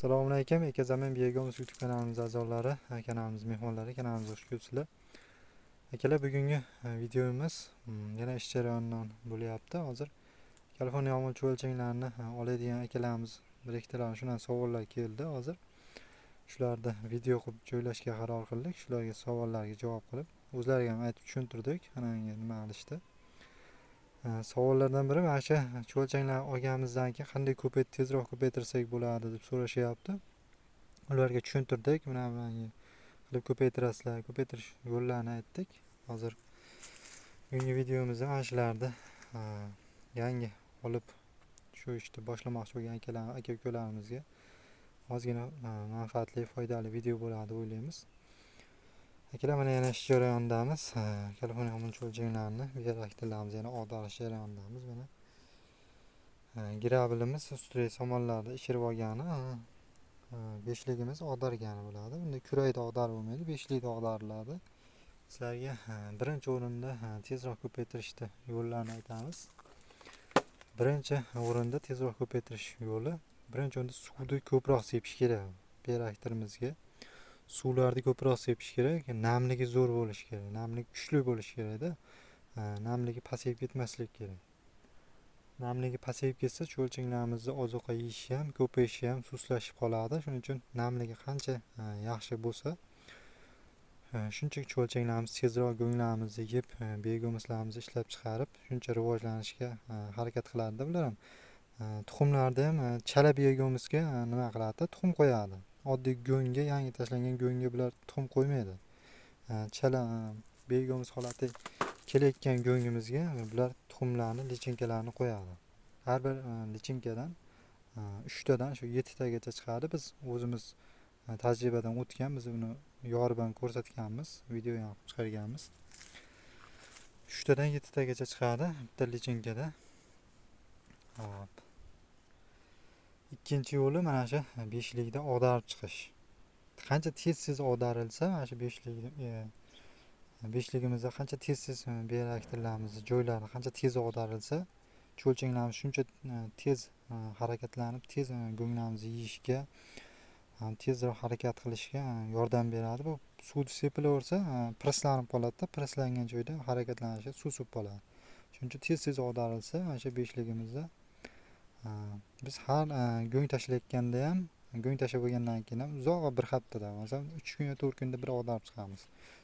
Assalomu alaykum. Akazamin Begomuz YouTube kanalimiz a'zolari, kanalimiz mehmonlari, kanalimiz xush kelibsizlar. Akalar, bugungi videomiz yana ish jarayonidan bo'lyapti. Hozir California omilchi o'lchanglarni oladigan akalarimiz bir ikkitalar shundan savollar keldi. Hozir shularni video qilib joylashga qaror qildik. Shularga savollarga javob qilib, o'zlariga ham aytib tushuntirdik. Ana nima qilishdi. Savollardan biri mana shu cho'lchanglar olganimizdan keyin qanday tezroq ko'paytirsak bo'ladi deb so'rashyapti. Ularga tushuntirdik, mana qilib ko'paytirasizlar, ko'paytirish yo'llarini aytdik. Hozir bugungi videomizda mana shularni yangi olib shu ishni boshlamoqchi bo'lgan aka-ukalarimizga ozgina manfaatli, foydali video bo'ladi deb o'ylaymiz. Akalar, mana yana ish jarayonidamiz. California omilchi o'lchanglarni beraktilamiz, yana og'darish jarayonidamiz. Mana grabelimiz ustidagi somonlarni ishirib olgani, beshligimiz og'dargani bo'ladi. Bunda kurayda og'darib bo'lmaydi, beshlikda og'dariladi. Sizlarga birinchi o'rinda tezroq ko'paytirishni yo'llarini aytamiz. Birinchi o'rinda tezroq ko'paytirish yo'li, birinchi o'rinda suvni ko'proq sepish kerak. Beraktirimizga suvlarni ko'proq sepish kerak, namligi zo'r bo'lishi kerak, namligi kuchli bo'lishi kerakda. Namligi pasayib ketmasligi kerak. Namligi pasayib ketsa, cho'lchanglarimizni ozuqa yeyishi ham, ko'payishi ham sustlashib qoladi. Shuning uchun namligi qancha yaxshi bo'lsa, shuncha cho'lchanglarimiz tezroq go'nglarimizni yeb, begomizlarimizni ishlab chiqarib, shuncha rivojlanishga harakat qiladi. Bular ham tuxumlarda ham chala begomizga nima qiladi? Tuxum qo'yadi. Oddiy go'ngga, yangi tashlangan go'ngga bular tuxum qo'ymaydi. Chala begomiz holati kelayotgan go'ngimizga bular tuxumlarni, lichinkalarni qo'yadi. Har bir lichinkadan 3 tadan shu 7 tagacha chiqadi. Biz o'zimiz tajribadan o'tgan, biz uni yorib ko'rsatganmiz, video ham chiqarganmiz. 3 tadan 7 tagacha chiqadi bitta lichinkada. Hop. Ikkinchi yo'li mana shu beshlikda og'darib chiqish. Qancha tez og'darilsa, mana shu beshligimizda qancha tez beraktillarimizni joylari qancha tez og'darilsa, cho'lchanglarimiz shuncha tez harakatlanib, tez go'nglarimizni yeyishga, tezroq harakat qilishga yordam beradi. Bu suv sepilaversa, presslanib qoladi-da, presslangan joyda harakatlanishi suv qoladi. Shuning uchun tez og'darilsa, mana shu beshligimizda biz har go'ng tashlayotganda ham, go'ng tashlab bo'lgandan keyin ham uzoq bir haftada, masalan 3 kun yo 4 kunda bir og'darib chiqamiz.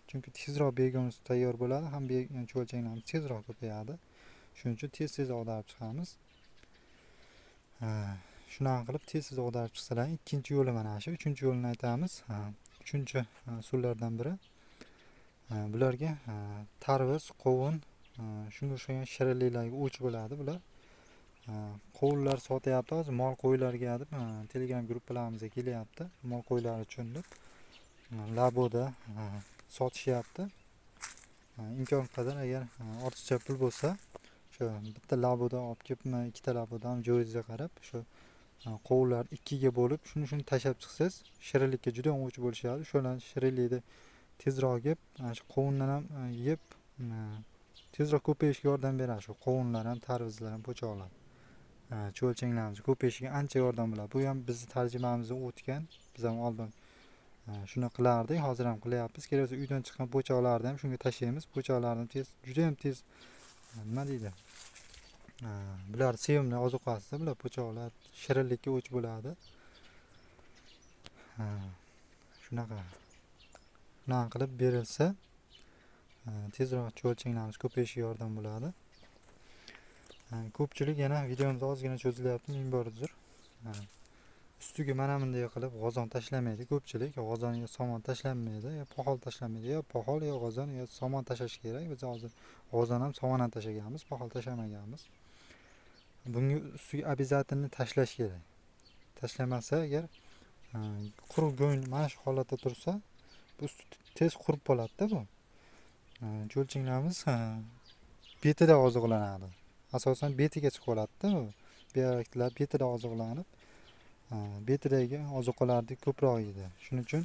Chunki tezroq begimiz tayyor bo'ladi, ham cho'lchanglarimiz tezroq ko'payadi. Shuning uchun tez og'darib chiqamiz. Shunday qilib tez og'darib chiqsalar, ikkinchi yo'li mana shu. Uchinchi yo'lni aytamiz. Uchinchi usullardan biri bularga tarvuz, qovun, shunga o'xshagan shirinliklarga o'ch bo'ladi bular. Qovunlar sotyapti hozir, mol qo'ylarga deb Telegram gruppalarimizga kelyapti. Mol qo'ylari uchun deb laboda sotishyapti. Imkon qadar agar ortiqcha pul bo'lsa, shu bitta laboda olib kelib, ikkita labodan joyingizga qarab, shu qovunlar ikkiga bo'lib, shuni tashab chiqsangiz, shirinlikka juda ham o'ch bo'lishadi. Shularni shirinlikni tezroq yeb, shu qovundan ham yeb, tezroq ko'payishga yordam beradi. Shu qovunlar ham, tarvuzlar ham, po'choqlar. Cho'lchanglarimiz ko'payishiga ancha yordam bo'ladi. Bu ham bizning tarjimamizda o'tgan. Biz ham oldin shuni qilardik, hozir ham qilyapmiz. Kelasi uydan chiqqan po'choqlarni ham shunga tashlaymiz. Po'choqlarni juda ham tez nima deydi? Bular sevimli ozuqasi, bular po'choqlar shirinlikka o'ch bo'ladi. Shunaqa qilib berilsa, tezroq cho'lchanglarimiz ko'payishiga yordam bo'ladi. Ko'pchilik yana videomiz ozgina cho'zilyapti, ming bor uzr. Ustiga mana bunday qilib g'ozon tashlamaydi ko'pchilik. G'ozonga somon tashlanmaydi, yo poxol tashlanmaydi, yo poxol, yo g'ozon, yo somon tashlash kerak. Biz hozir g'ozon ham, somon ham tashlaganmiz, poxol tashlamaganmiz. Bunga ustiga обязательно tashlash kerak. Tashlamasa agar quruq go'ng mana shu holatda tursa, bu tez qurib qoladi-da bu. Cho'lchanglarimiz betida oziqlanadi. Asosan betiga chiqib qoladi-da. Beraktilar betida oziqlanib, betidagi ozuqalarni ko'proq yeydi. Shuning uchun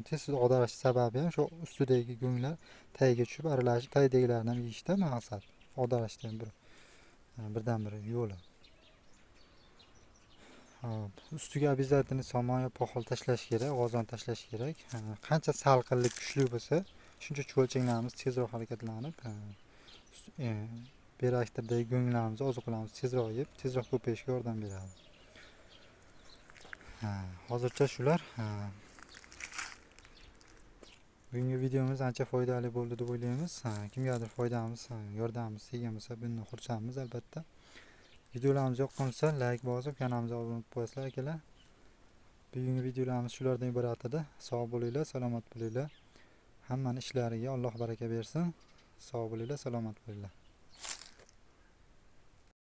tez og'darish sababi ham shu ustidagi go'nglar tagiga tushib aralashib, tagdagilarni ham yeyishda maqsad. Og'darishdan birdan biri yo'li. Hop, ustiga обязательно somoya poxol tashlash kerak, g'ozon tashlash kerak. Qancha salqinlik kuchli bo'lsa, shuncha cho'lchaklarimiz tezroq harakatlanib, beraktirdagi go'nglarimiz, ozuqalarimiz tezroq yeb, tezroq ko'payishga yordam beradi. Hozircha shular. Bugungi videomiz ancha foydali bo'ldi deb o'ylaymiz. Kimgadir foydamiz, yordamimiz teggan bo'lsa, bundan xursandmiz albatta. Videolarimiz yoqqan bo'lsa, like bosib, kanalimizga obuna bo'lib qo'yasizlar akalar. Bugungi videolarimiz shulardan iborat edi. Sog' bo'linglar, salomat bo'linglar. Hammani ishlariga Alloh baraka bersin. Sog' bo'linglar, salomat bo'linglar.